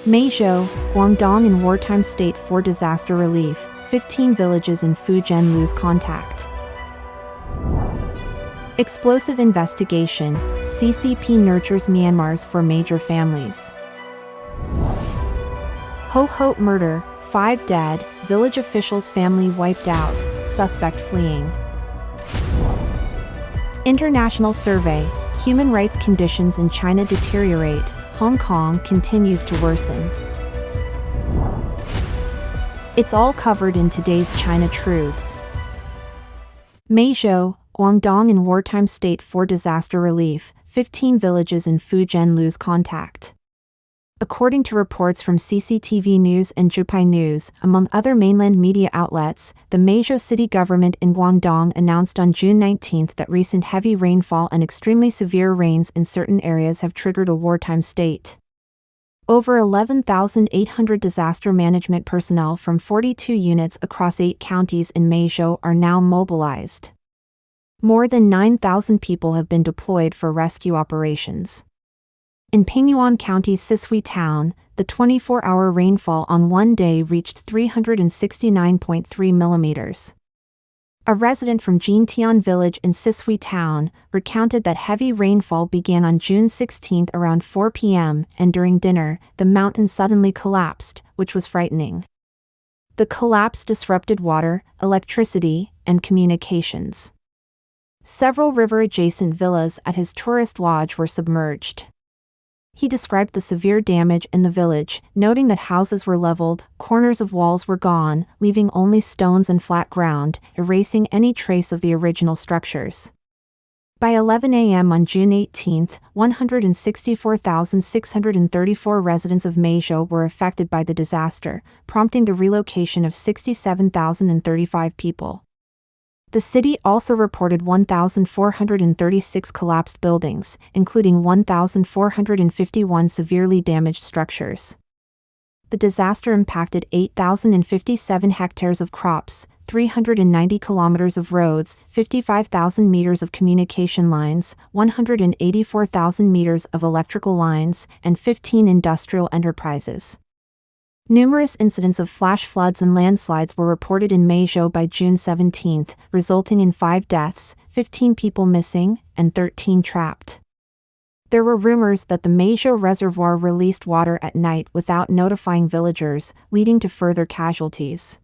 Meizhou, Guangdong in wartime state for disaster relief. 15 villages in Fujian lose contact. Explosive investigation. CCP nurtures Myanmar's for major families. Hohhot murder. 5 dead. Village officials' family wiped out. Suspect fleeing. International survey. Human rights conditions in China deteriorate. Hong Kong continues to worsen. It's all covered in today's China Truths. Meizhou, Guangdong in wartime state for disaster relief. 15 villages in Fujian lose contact. According to reports from CCTV News and Zhupai News, among other mainland media outlets, the Meizhou city government in Guangdong announced on June 19 that recent heavy rainfall and extremely severe rains in certain areas have triggered a wartime state. Over 11,800 disaster management personnel from 42 units across 8 counties in Meizhou are now mobilized. More than 9,000 people have been deployed for rescue operations. In Pingyuan County's Sisui town, the 24-hour rainfall on one day reached 369.3 millimeters. A resident from Jintian village in Sisui town recounted that heavy rainfall began on June 16 around 4 p.m. and during dinner, the mountain suddenly collapsed, which was frightening. The collapse disrupted water, electricity, and communications. Several river-adjacent villas at his tourist lodge were submerged. He described the severe damage in the village, noting that houses were leveled, corners of walls were gone, leaving only stones and flat ground, erasing any trace of the original structures. By 11 a.m. on June 18, 164,634 residents of Meizhou were affected by the disaster, prompting the relocation of 67,035 people. The city also reported 1,436 collapsed buildings, including 1,451 severely damaged structures. The disaster impacted 8,057 hectares of crops, 390 kilometers of roads, 55,000 meters of communication lines, 184,000 meters of electrical lines, and 15 industrial enterprises. Numerous incidents of flash floods and landslides were reported in Meizhou by June 17, resulting in 5 deaths, 15 people missing, and 13 trapped. There were rumors that the Meizhou reservoir released water at night without notifying villagers, leading to further casualties.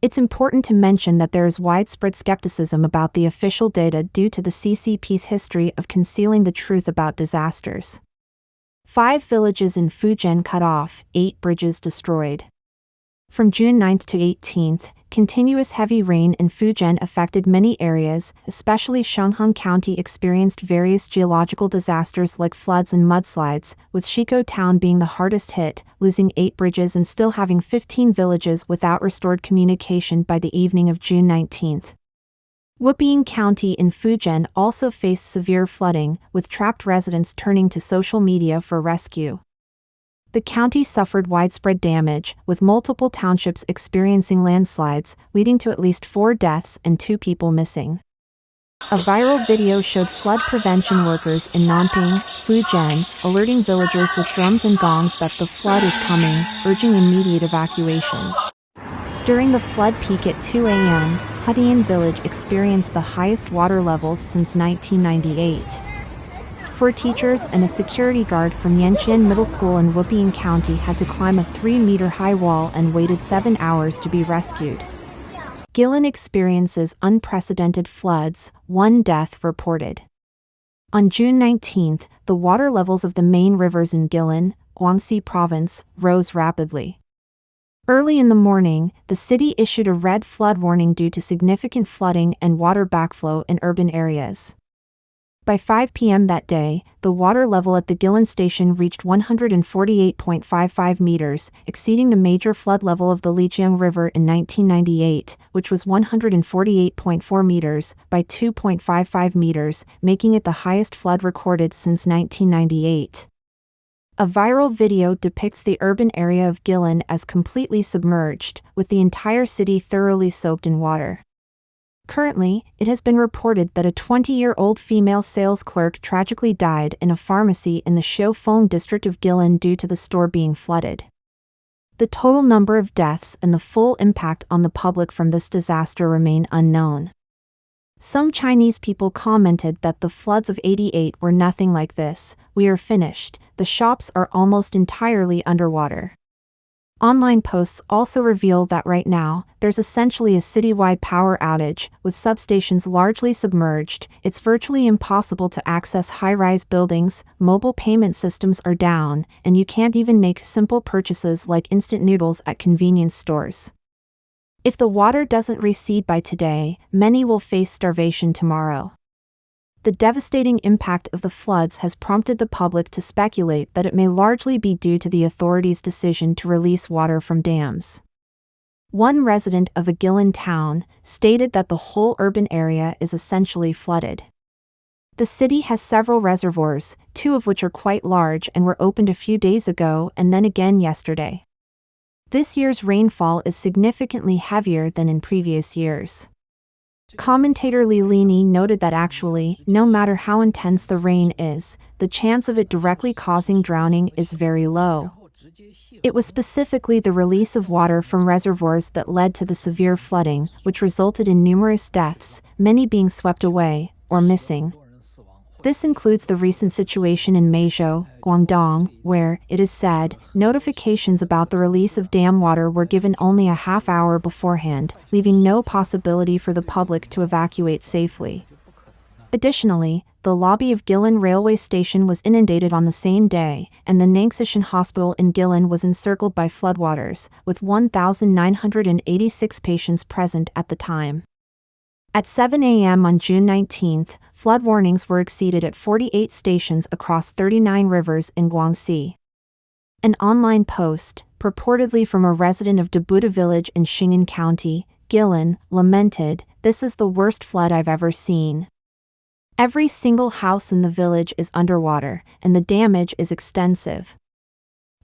It's important to mention that there is widespread skepticism about the official data due to the CCP's history of concealing the truth about disasters. 5 villages in Fujian cut off, 8 bridges destroyed. From June 9 to 18, continuous heavy rain in Fujian affected many areas, especially Shanghang County experienced various geological disasters like floods and mudslides, with Shiko Town being the hardest hit, losing 8 bridges and still having 15 villages without restored communication by the evening of June 19. Wupian County in Fujian also faced severe flooding, with trapped residents turning to social media for rescue. The county suffered widespread damage, with multiple townships experiencing landslides, leading to at least 4 deaths and 2 people missing. A viral video showed flood prevention workers in Nanping, Fujian, alerting villagers with drums and gongs that the flood is coming, urging immediate evacuation. During the flood peak at 2 a.m., Hudian village experienced the highest water levels since 1998. 4 teachers and a security guard from Yanqian Middle School in Wupian County had to climb a 3-meter-high wall and waited 7 hours to be rescued. Guilin experiences unprecedented floods, 1 death reported. On June 19, the water levels of the main rivers in Guilin, Guangxi Province, rose rapidly. Early in the morning, the city issued a red flood warning due to significant flooding and water backflow in urban areas. By 5 p.m. that day, the water level at the Guilin station reached 148.55 meters, exceeding the major flood level of the Lijiang River in 1998, which was 148.4 meters, by 2.55 meters, making it the highest flood recorded since 1998. A viral video depicts the urban area of Guilin as completely submerged, with the entire city thoroughly soaked in water. Currently, it has been reported that a 20-year-old female sales clerk tragically died in a pharmacy in the Xiaofeng district of Guilin due to the store being flooded. The total number of deaths and the full impact on the public from this disaster remain unknown. Some Chinese people commented that the floods of '88 were nothing like this. We are finished. The shops are almost entirely underwater. Online posts also reveal that right now, there's essentially a citywide power outage, with substations largely submerged. It's virtually impossible to access high-rise buildings, mobile payment systems are down, and you can't even make simple purchases like instant noodles at convenience stores. If the water doesn't recede by today, many will face starvation tomorrow. The devastating impact of the floods has prompted the public to speculate that it may largely be due to the authorities' decision to release water from dams. One resident of a Guilin town stated that the whole urban area is essentially flooded. The city has several reservoirs, 2 of which are quite large and were opened a few days ago and then again yesterday. This year's rainfall is significantly heavier than in previous years. Commentator Li Lini noted that actually, no matter how intense the rain is, the chance of it directly causing drowning is very low. It was specifically the release of water from reservoirs that led to the severe flooding, which resulted in numerous deaths, many being swept away or missing. This includes the recent situation in Meizhou, Guangdong, where, it is said, notifications about the release of dam water were given only a half hour beforehand, leaving no possibility for the public to evacuate safely. Additionally, the lobby of Guilin railway station was inundated on the same day, and the Nangshan Hospital in Guilin was encircled by floodwaters, with 1,986 patients present at the time. At 7 a.m. on June 19, flood warnings were exceeded at 48 stations across 39 rivers in Guangxi. An online post, purportedly from a resident of Debuta village in Xing'an County, Guilin, lamented, "This is the worst flood I've ever seen. Every single house in the village is underwater, and the damage is extensive.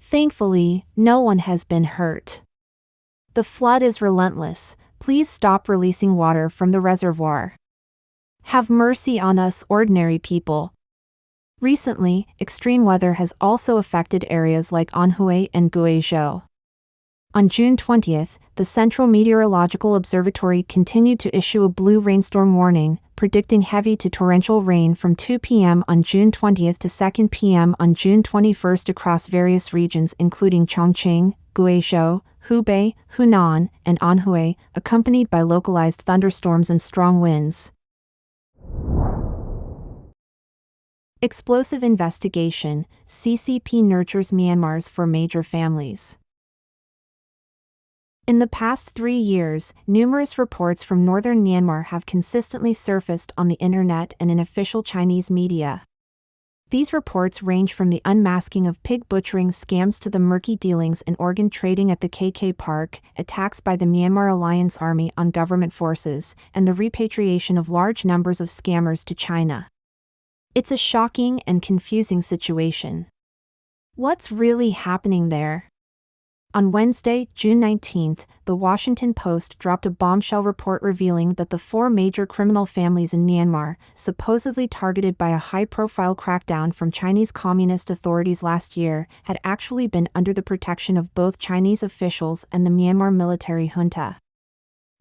Thankfully, no one has been hurt. The flood is relentless. Please stop releasing water from the reservoir. Have mercy on us ordinary people." Recently, extreme weather has also affected areas like Anhui and Guizhou. On June 20, the Central Meteorological Observatory continued to issue a blue rainstorm warning, predicting heavy to torrential rain from 2 p.m. on June 20 to 2 p.m. on June 21 across various regions including Chongqing, Guizhou, Hubei, Hunan, and Anhui, accompanied by localized thunderstorms and strong winds. Explosive investigation, CCP nurtures Myanmar's for major families. In the past 3 years, numerous reports from northern Myanmar have consistently surfaced on the internet and in official Chinese media. These reports range from the unmasking of pig butchering scams to the murky dealings in organ trading at the KK Park, attacks by the Myanmar Alliance Army on government forces, and the repatriation of large numbers of scammers to China. It's a shocking and confusing situation. What's really happening there? On Wednesday, June 19, the Washington Post dropped a bombshell report revealing that the 4 major criminal families in Myanmar, supposedly targeted by a high-profile crackdown from Chinese Communist authorities last year, had actually been under the protection of both Chinese officials and the Myanmar military junta.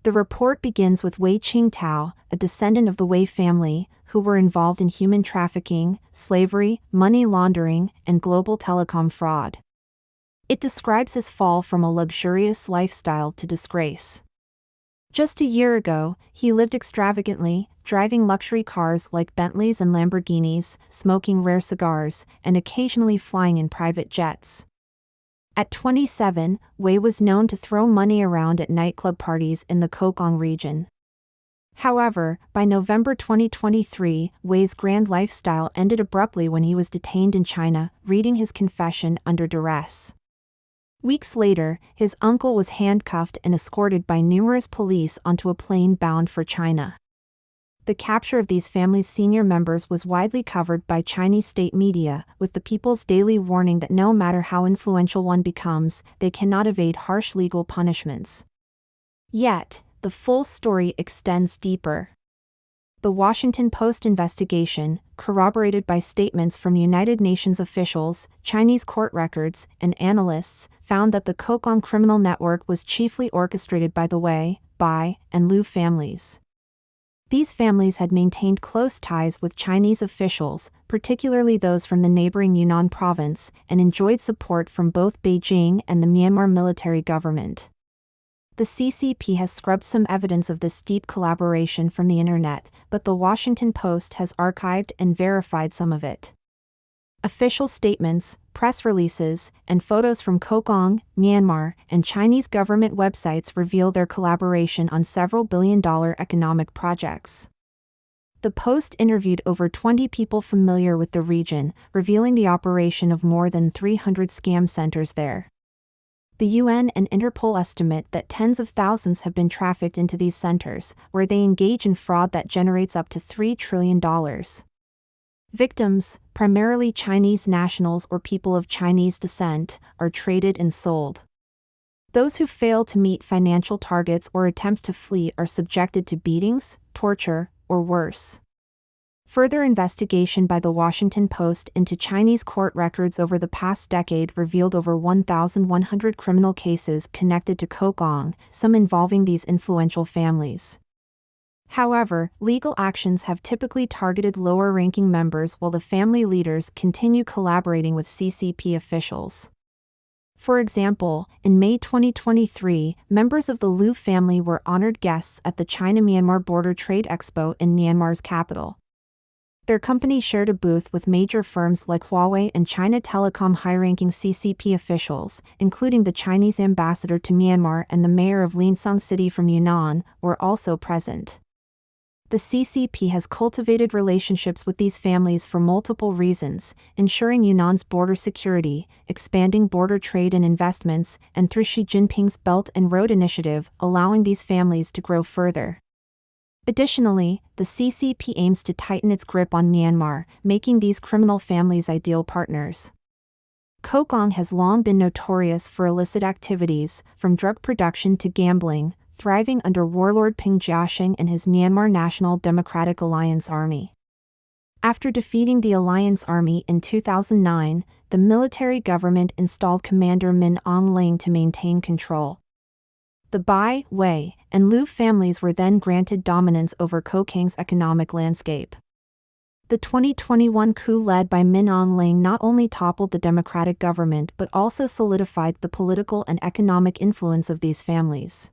The report begins with Wei Qingtao, a descendant of the Wei family, who were involved in human trafficking, slavery, money laundering, and global telecom fraud. It describes his fall from a luxurious lifestyle to disgrace. Just a year ago, he lived extravagantly, driving luxury cars like Bentleys and Lamborghinis, smoking rare cigars, and occasionally flying in private jets. At 27, Wei was known to throw money around at nightclub parties in the Kokong region. However, by November 2023, Wei's grand lifestyle ended abruptly when he was detained in China, reading his confession under duress. Weeks later, his uncle was handcuffed and escorted by numerous police onto a plane bound for China. The capture of these families' senior members was widely covered by Chinese state media, with the People's Daily warning that no matter how influential one becomes, they cannot evade harsh legal punishments. Yet, the full story extends deeper. The Washington Post investigation, corroborated by statements from United Nations officials, Chinese court records, and analysts, found that the Kokong criminal network was chiefly orchestrated by the Wei, Bai, and Liu families. These families had maintained close ties with Chinese officials, particularly those from the neighboring Yunnan province, and enjoyed support from both Beijing and the Myanmar military government. The CCP has scrubbed some evidence of this deep collaboration from the internet, but the Washington Post has archived and verified some of it. Official statements, press releases, and photos from Kokong, Myanmar, and Chinese government websites reveal their collaboration on several billion-dollar economic projects. The Post interviewed over 20 people familiar with the region, revealing the operation of more than 300 scam centers there. The UN and Interpol estimate that tens of thousands have been trafficked into these centers, where they engage in fraud that generates up to $3 trillion. Victims, primarily Chinese nationals or people of Chinese descent, are traded and sold. Those who fail to meet financial targets or attempt to flee are subjected to beatings, torture, or worse. Further investigation by the Washington Post into Chinese court records over the past decade revealed over 1,100 criminal cases connected to Kokong, some involving these influential families. However, legal actions have typically targeted lower-ranking members while the family leaders continue collaborating with CCP officials. For example, in May 2023, members of the Liu family were honored guests at the China-Myanmar Border Trade Expo in Myanmar's capital. Their company shared a booth with major firms like Huawei and China Telecom. High-ranking CCP officials, including the Chinese ambassador to Myanmar and the mayor of Linsong City from Yunnan, were also present. The CCP has cultivated relationships with these families for multiple reasons, ensuring Yunnan's border security, expanding border trade and investments, and through Xi Jinping's Belt and Road Initiative, allowing these families to grow further. Additionally, the CCP aims to tighten its grip on Myanmar, making these criminal families ideal partners. Kokong has long been notorious for illicit activities, from drug production to gambling, thriving under warlord Peng Jiasheng and his Myanmar National Democratic Alliance Army. After defeating the Alliance Army in 2009, the military government installed Commander Min Aung Hlaing to maintain control. The Bai, Wei, and Liu families were then granted dominance over Kokong's economic landscape. The 2021 coup led by Min Aung Hlaing not only toppled the democratic government but also solidified the political and economic influence of these families.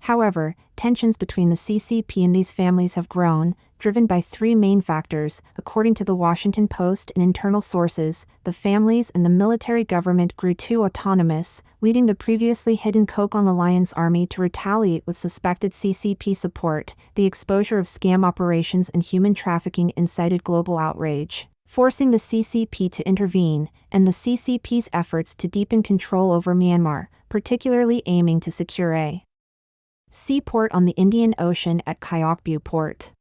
However, tensions between the CCP and these families have grown, driven by three main factors, according to the Washington Post and internal sources. The families and the military government grew too autonomous, leading the previously hidden Kokong Alliance Army to retaliate with suspected CCP support. The exposure of scam operations and human trafficking incited global outrage, forcing the CCP to intervene, and the CCP's efforts to deepen control over Myanmar, particularly aiming to secure a seaport on the Indian Ocean at Kyaukbu Port.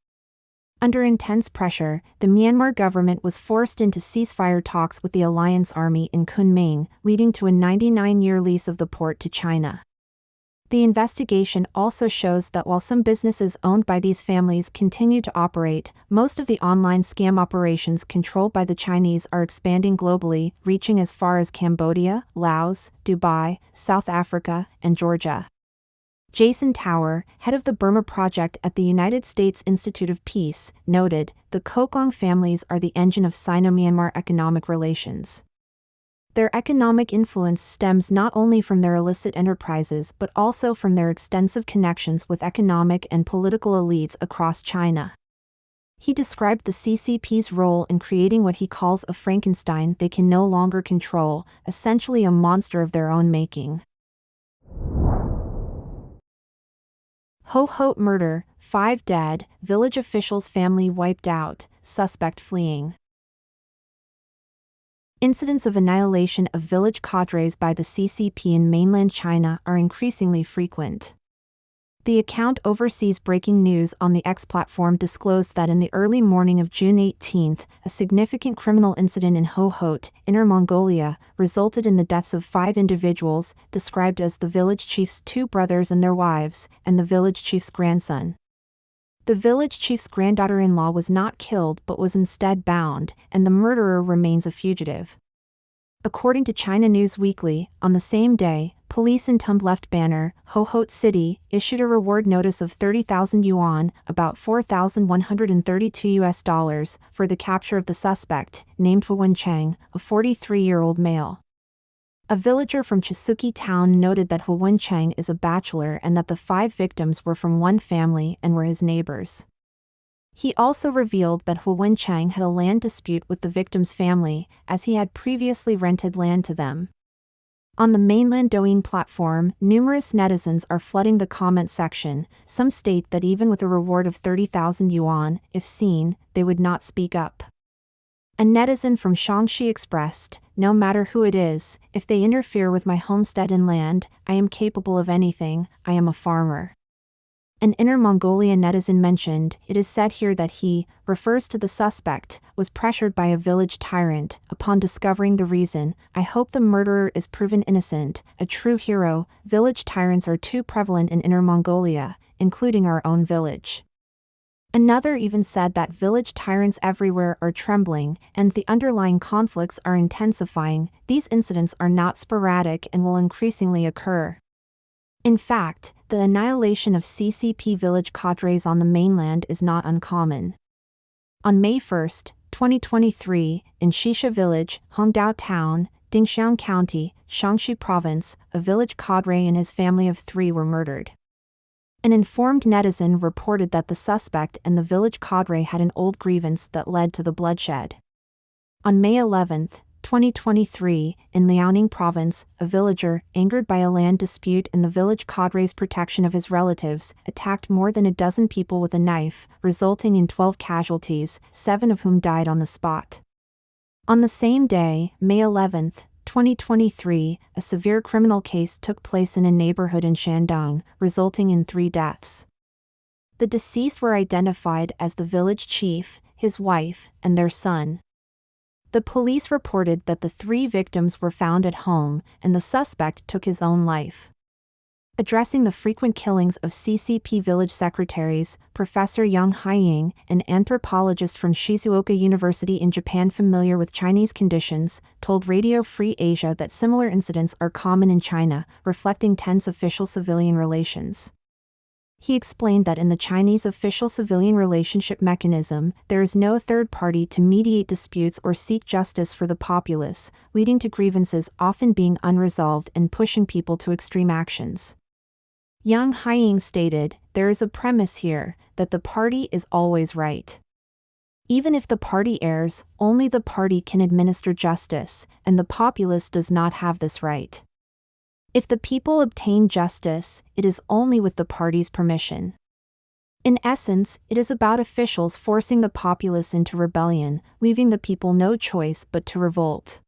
Under intense pressure, the Myanmar government was forced into ceasefire talks with the Alliance Army in Kunming, leading to a 99-year lease of the port to China. The investigation also shows that while some businesses owned by these families continue to operate, most of the online scam operations controlled by the Chinese are expanding globally, reaching as far as Cambodia, Laos, Dubai, South Africa, and Georgia. Jason Tower, head of the Burma Project at the United States Institute of Peace, noted, "The Kokong families are the engine of Sino-Myanmar economic relations. Their economic influence stems not only from their illicit enterprises but also from their extensive connections with economic and political elites across China." He described the CCP's role in creating what he calls a Frankenstein they can no longer control, essentially a monster of their own making. Hohhot murder, 5 dead, village official's family wiped out, suspect fleeing. Incidents of annihilation of village cadres by the CCP in mainland China are increasingly frequent. The account oversees breaking news on the X platform disclosed that in the early morning of June 18, a significant criminal incident in Hohhot, Inner Mongolia, resulted in the deaths of 5 individuals, described as the village chief's 2 brothers and their wives, and the village chief's grandson. The village chief's granddaughter-in-law was not killed but was instead bound, and the murderer remains a fugitive. According to China News Weekly, on the same day, police in Tumbleft Banner, Hohhot City, issued a reward notice of 30,000 yuan, about $4,132 for the capture of the suspect, named Hu Wencheng, a 43-year-old male. A villager from Chisuki town noted that Hu Wencheng is a bachelor and that the 5 victims were from one family and were his neighbors. He also revealed that Hu Wencheng had a land dispute with the victim's family, as he had previously rented land to them. On the mainland Douyin platform, numerous netizens are flooding the comment section. Some state that even with a reward of 30,000 yuan, if seen, they would not speak up. A netizen from Shaanxi expressed, "No matter who it is, if they interfere with my homestead and land, I am capable of anything, I am a farmer." An Inner Mongolia netizen mentioned, "It is said here that he," refers to the suspect, "was pressured by a village tyrant. Upon discovering the reason, I hope the murderer is proven innocent, a true hero. Village tyrants are too prevalent in Inner Mongolia, including our own village." Another even said that village tyrants everywhere are trembling, and the underlying conflicts are intensifying. These incidents are not sporadic and will increasingly occur. In fact, the annihilation of CCP village cadres on the mainland is not uncommon. On May 1, 2023, in Shisha Village, Hongdao Town, Dingxiang County, Shaanxi Province, a village cadre and his family of 3 were murdered. An informed netizen reported that the suspect and the village cadre had an old grievance that led to the bloodshed. On May 11, 2023, in Liaoning Province, a villager, angered by a land dispute and the village cadre's protection of his relatives, attacked more than a dozen people with a knife, resulting in 12 casualties, 7 of whom died on the spot. On the same day, May 11, 2023, a severe criminal case took place in a neighborhood in Shandong, resulting in 3 deaths. The deceased were identified as the village chief, his wife, and their son. The police reported that the 3 victims were found at home, and the suspect took his own life. Addressing the frequent killings of CCP village secretaries, Professor Yang Haiying, an anthropologist from Shizuoka University in Japan familiar with Chinese conditions, told Radio Free Asia that similar incidents are common in China, reflecting tense official-civilian relations. He explained that in the Chinese official-civilian relationship mechanism, there is no third party to mediate disputes or seek justice for the populace, leading to grievances often being unresolved and pushing people to extreme actions. Yang Haiying stated, "There is a premise here, that the party is always right. Even if the party errs, only the party can administer justice, and the populace does not have this right. If the people obtain justice, it is only with the party's permission." In essence, it is about officials forcing the populace into rebellion, leaving the people no choice but to revolt.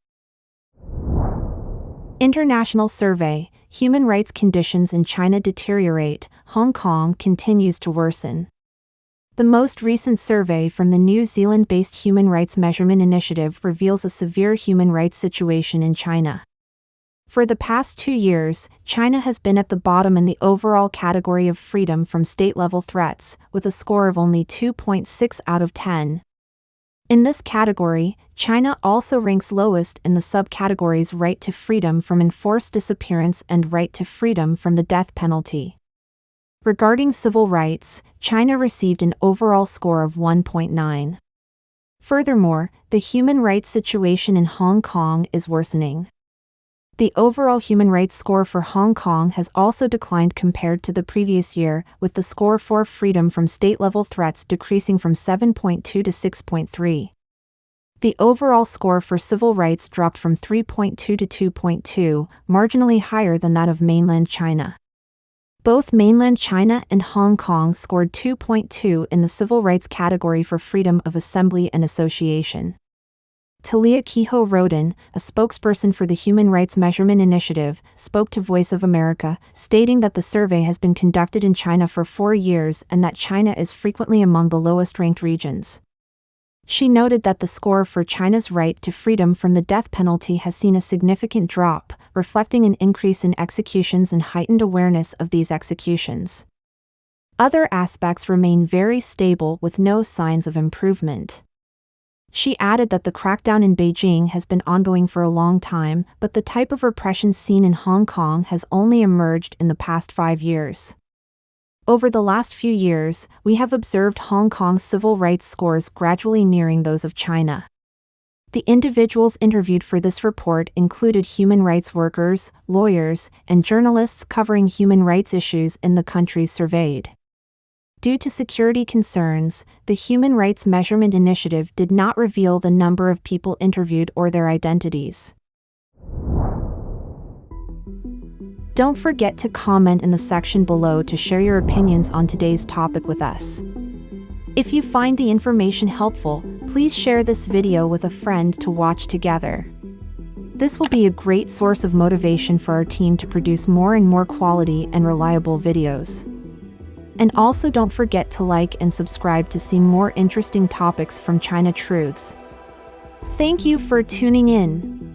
International survey, Human rights conditions in China deteriorate, Hong Kong continues to worsen. The most recent survey from the New Zealand-based Human Rights Measurement Initiative reveals a severe human rights situation in China. For the past 2 years, China has been at the bottom in the overall category of freedom from state-level threats, with a score of only 2.6 out of 10. In this category, China also ranks lowest in the subcategories right to freedom from enforced disappearance and right to freedom from the death penalty. Regarding civil rights, China received an overall score of 1.9. Furthermore, the human rights situation in Hong Kong is worsening. The overall human rights score for Hong Kong has also declined compared to the previous year, with the score for freedom from state-level threats decreasing from 7.2 to 6.3. The overall score for civil rights dropped from 3.2 to 2.2, marginally higher than that of mainland China. Both mainland China and Hong Kong scored 2.2 in the civil rights category for freedom of assembly and association. Talia Kehoe Roden, a spokesperson for the Human Rights Measurement Initiative, spoke to Voice of America, stating that the survey has been conducted in China for 4 years and that China is frequently among the lowest-ranked regions. She noted that the score for China's right to freedom from the death penalty has seen a significant drop, reflecting an increase in executions and heightened awareness of these executions. Other aspects remain very stable with no signs of improvement. She added that the crackdown in Beijing has been ongoing for a long time, but the type of repression seen in Hong Kong has only emerged in the past 5 years. Over the last few years, we have observed Hong Kong's civil rights scores gradually nearing those of China. The individuals interviewed for this report included human rights workers, lawyers, and journalists covering human rights issues in the countries surveyed. Due to security concerns, the Human Rights Measurement Initiative did not reveal the number of people interviewed or their identities. Don't forget to comment in the section below to share your opinions on today's topic with us. If you find the information helpful, please share this video with a friend to watch together. This will be a great source of motivation for our team to produce more and more quality and reliable videos. And also don't forget to like and subscribe to see more interesting topics from China Truths. Thank you for tuning in.